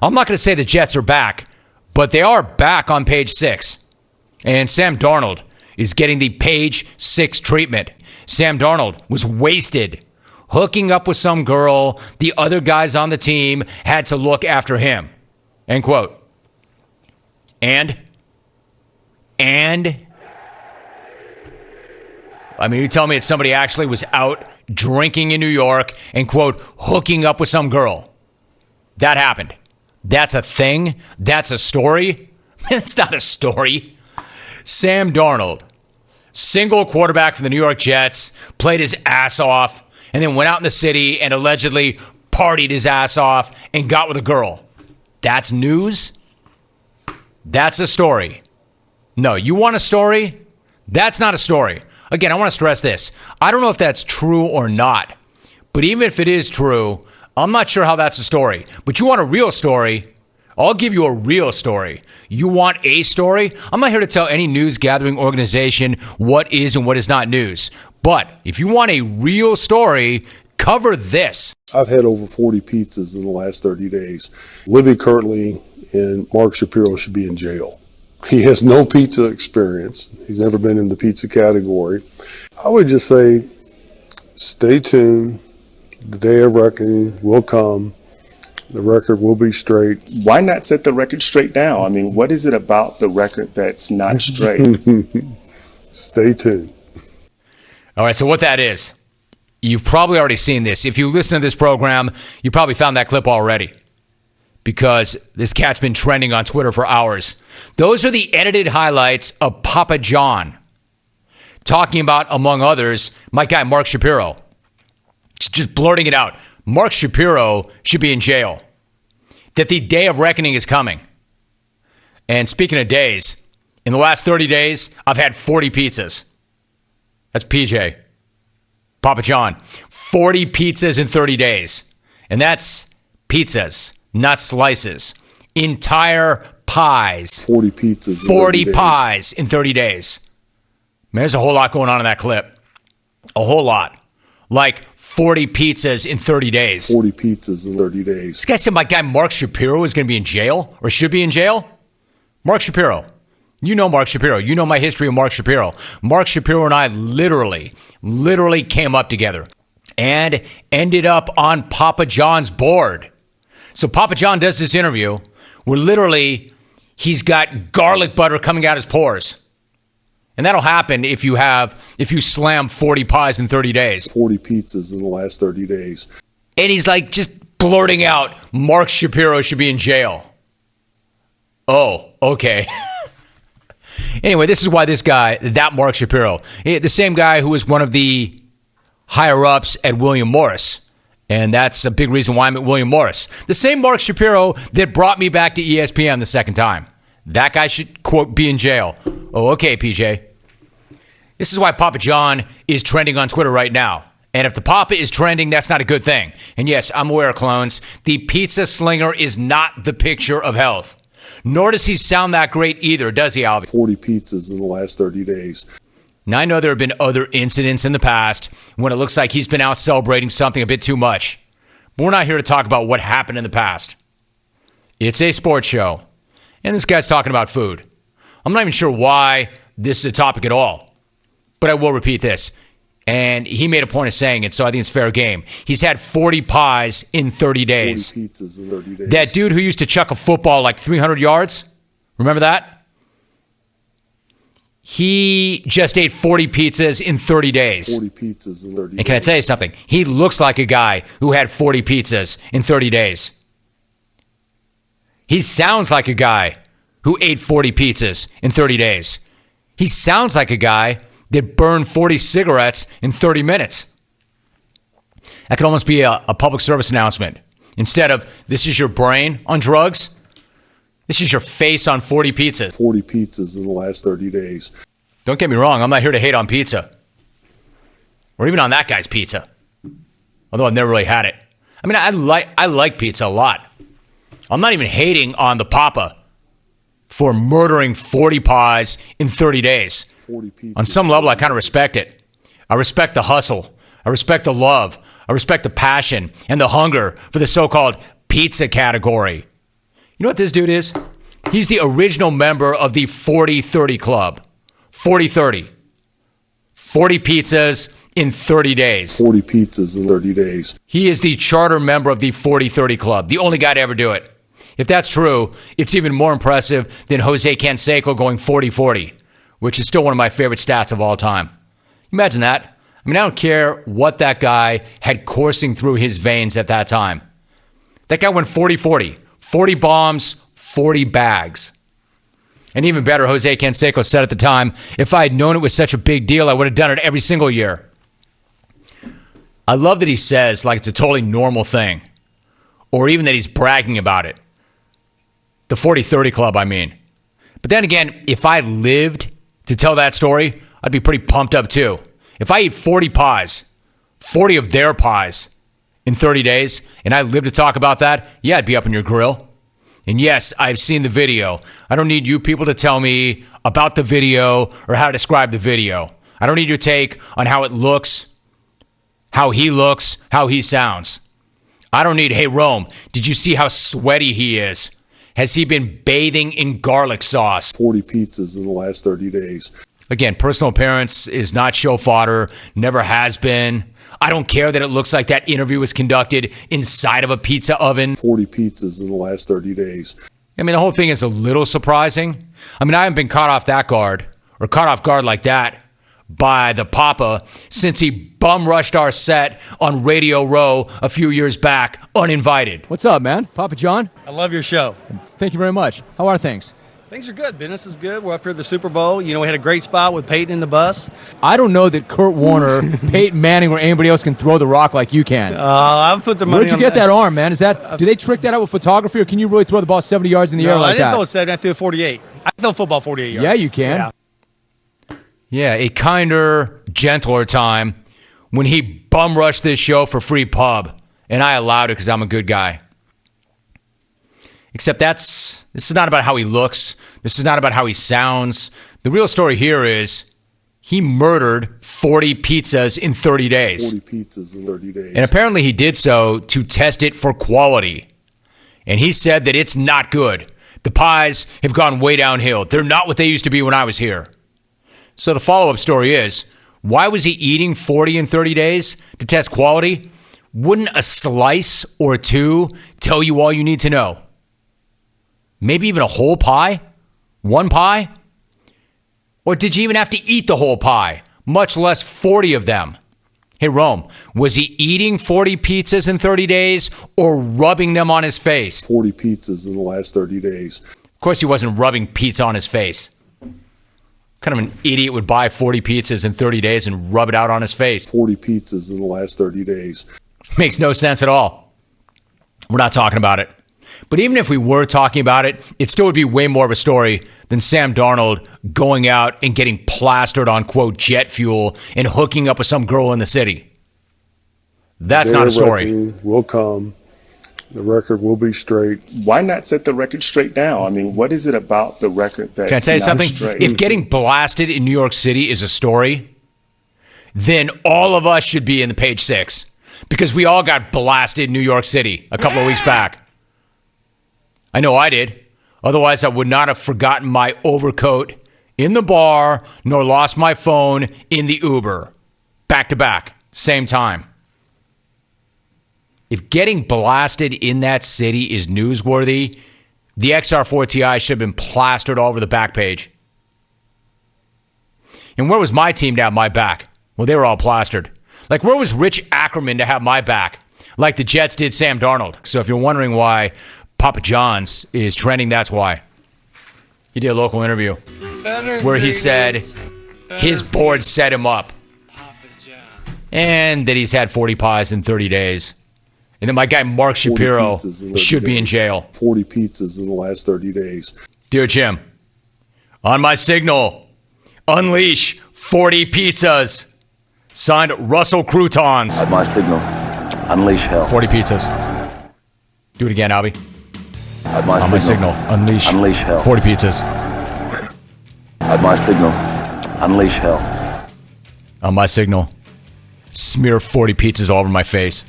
I'm not going to say the Jets are back, but they are back on page 6. And Sam Darnold is getting the page 6 treatment. Sam Darnold was wasted, hooking up with some girl. The other guys on the team had to look after him. End quote. And I mean, you tell me that somebody actually was out drinking in New York and, quote, hooking up with some girl. That happened. That's a thing. That's a story. It's not a story. Sam Darnold, single quarterback for the New York Jets, played his ass off, and then went out in the city and allegedly partied his ass off and got with a girl. That's news? That's a story. No, you want a story? That's not a story. Again, I want to stress this. I don't know if that's true or not, but even if it is true, I'm not sure how that's a story. But you want a real story, I'll give you a real story. You want a story? I'm not here to tell any news gathering organization what is and what is not news. But if you want a real story, cover this. I've had over 40 pizzas in the last 30 days. Livy Kirtley and Mark Shapiro should be in jail. He has no pizza experience. He's never been in the pizza category. I would just say, stay tuned. The day of reckoning will come. The record will be straight. Why not set the record straight now? I mean, what is it about the record that's not straight? Stay tuned. All right, so what that is, you've probably already seen this. If you listen to this program, you probably found that clip already, because this cat's been trending on Twitter for hours. Those are the edited highlights of Papa John talking about, among others, my guy Mark Shapiro. Just blurting it out. Mark Shapiro should be in jail. That the day of reckoning is coming. And speaking of days, in the last 30 days, I've had 40 pizzas. That's PJ. Papa John. 40 pizzas in 30 days. And that's pizzas, not slices. Entire pies. 40 pizzas. 40 pies in 30 days. Man, there's a whole lot going on in that clip. A whole lot. Like 40 pizzas in 30 days. 40 pizzas in 30 days. This guy said my guy Mark Shapiro is going to be in jail or should be in jail. Mark Shapiro. You know Mark Shapiro. You know my history of Mark Shapiro. Mark Shapiro and I literally came up together and ended up on Papa John's board. So Papa John does this interview where literally he's got garlic butter coming out his pores. And that'll happen if you slam 40 pies in 30 days. 40 pizzas in the last 30 days. And he's like just blurting out, Mark Shapiro should be in jail. Oh, okay. Anyway, this is why this guy, that Mark Shapiro, the same guy who was one of the higher-ups at William Morris. And that's a big reason why I'm at William Morris. The same Mark Shapiro that brought me back to ESPN the second time. That guy should, quote, be in jail. Oh, okay, PJ. This is why Papa John is trending on Twitter right now. And if the Papa is trending, that's not a good thing. And yes, I'm aware, clones, the pizza slinger is not the picture of health. Nor does he sound that great either, does he, Alvy? 40 pizzas in the last 30 days. Now, I know there have been other incidents in the past when it looks like he's been out celebrating something a bit too much. But we're not here to talk about what happened in the past. It's a sports show. And this guy's talking about food. I'm not even sure why this is a topic at all. But I will repeat this. And he made a point of saying it, so I think it's fair game. He's had 40 pies in 30 days. 40 pizzas in 30 days. That dude who used to chuck a football like 300 yards, remember that? He just ate 40 pizzas in 30 days. 40 pizzas in 30 days. And can I tell you something? He looks like a guy who had 40 pizzas in 30 days. He sounds like a guy who ate 40 pizzas in 30 days. He sounds like a guy that burned 40 cigarettes in 30 minutes. That could almost be a public service announcement. Instead of, this is your brain on drugs, this is your face on 40 pizzas. 40 pizzas in the last 30 days. Don't get me wrong, I'm not here to hate on pizza. Or even on that guy's pizza. Although I've never really had it. I mean, I like pizza a lot. I'm not even hating on the Papa for murdering 40 pies in 30 days. 40 pizzas. On some level, I kind of respect it. I respect the hustle. I respect the love. I respect the passion and the hunger for the so-called pizza category. You know what this dude is? He's the original member of the 40-30 Club. 40-30. 40 pizzas in 30 days. 40 pizzas in 30 days. He is the charter member of the 40-30 Club, the only guy to ever do it. If that's true, it's even more impressive than Jose Canseco going 40-40, which is still one of my favorite stats of all time. Imagine that. I mean, I don't care what that guy had coursing through his veins at that time. That guy went 40-40. 40 bombs, 40 bags. And even better, Jose Canseco said at the time, if I had known it was such a big deal, I would have done it every single year. I love that he says like it's a totally normal thing. Or even that he's bragging about it. The 40-30 Club, I mean. But then again, if I lived to tell that story, I'd be pretty pumped up too. If I eat 40 pies, 40 of their pies in 30 days, and I live to talk about that, yeah, I'd be up in your grill. And yes, I've seen the video. I don't need you people to tell me about the video or how to describe the video. I don't need your take on how it looks, how he sounds. I don't need, hey, Rome, did you see how sweaty he is? Has he been bathing in garlic sauce? 40 pizzas in the last 30 days. Again, personal appearance is not show fodder, never has been. I don't care that it looks like that interview was conducted inside of a pizza oven. 40 pizzas in the last 30 days. I mean, the whole thing is a little surprising. I mean, I haven't been caught off guard like that by the Papa since he bum rushed our set on Radio Row a few years back, uninvited. What's up, man? Papa John? I love your show. Thank you very much. How are things? Things are good. Business is good. We're up here at the Super Bowl. You know, we had a great spot with Peyton in the bus. I don't know that Kurt Warner, Peyton Manning, or anybody else can throw the rock like you can. I've put the money Where'd you on get that arm, man? Do they trick that out with photography, or can you really throw the ball 70 yards in the air No, like I didn't that? throw 70. I threw a 48. I throw football 48 yards. Yeah, you can. Yeah. Yeah, a kinder, gentler time when he bum rushed this show for free pub, and I allowed it because I'm a good guy. Except this is not about how he looks. This is not about how he sounds. The real story here is he murdered 40 pizzas in 30 days. 40 pizzas in 30 days. And apparently he did so to test it for quality. And he said that it's not good. The pies have gone way downhill. They're not what they used to be when I was here. So the follow-up story is, why was he eating 40 in 30 days to test quality? Wouldn't a slice or two tell you all you need to know? Maybe even a whole pie? One pie? Or did you even have to eat the whole pie, much less 40 of them? Hey, Rome, was he eating 40 pizzas in 30 days or rubbing them on his face? 40 pizzas in the last 30 days. Of course he wasn't rubbing pizza on his face. Kind of an idiot would buy 40 pizzas in 30 days and rub it out on his face. 40 pizzas in the last 30 days. Makes no sense at all. We're not talking about it. But even if we were talking about it, it still would be way more of a story than Sam Darnold going out and getting plastered on, quote, jet fuel and hooking up with some girl in the city. That's not a story. Their reckoning will come. The record will be straight. Why not set the record straight now? I mean, what is it about the record that's Can I tell you not something? straight? If getting blasted in New York City is a story, then all of us should be in the page 6 because we all got blasted in New York City a couple of weeks back. I know I did. Otherwise, I would not have forgotten my overcoat in the bar, nor lost my phone in the Uber. Back to back, same time. If getting blasted in that city is newsworthy, the XR4 Ti should have been plastered all over the back page. And where was my team to have my back? Well, they were all plastered. Like, where was Rich Ackerman to have my back? Like the Jets did Sam Darnold. So if you're wondering why Papa John's is trending, that's why. He did a local interview where he said his board set him up and that he's had 40 pies in 30 days. And then my guy Mark Shapiro should be in jail. 40 pizzas in the last 30 days. Dear Jim, on my signal, unleash 40 pizzas. Signed, Russell Croutons. At my signal, unleash hell. 40 pizzas. Do it again, Albie. At my On my signal, unleash hell. 40 pizzas. At my signal, unleash hell. On my signal, smear 40 pizzas all over my face.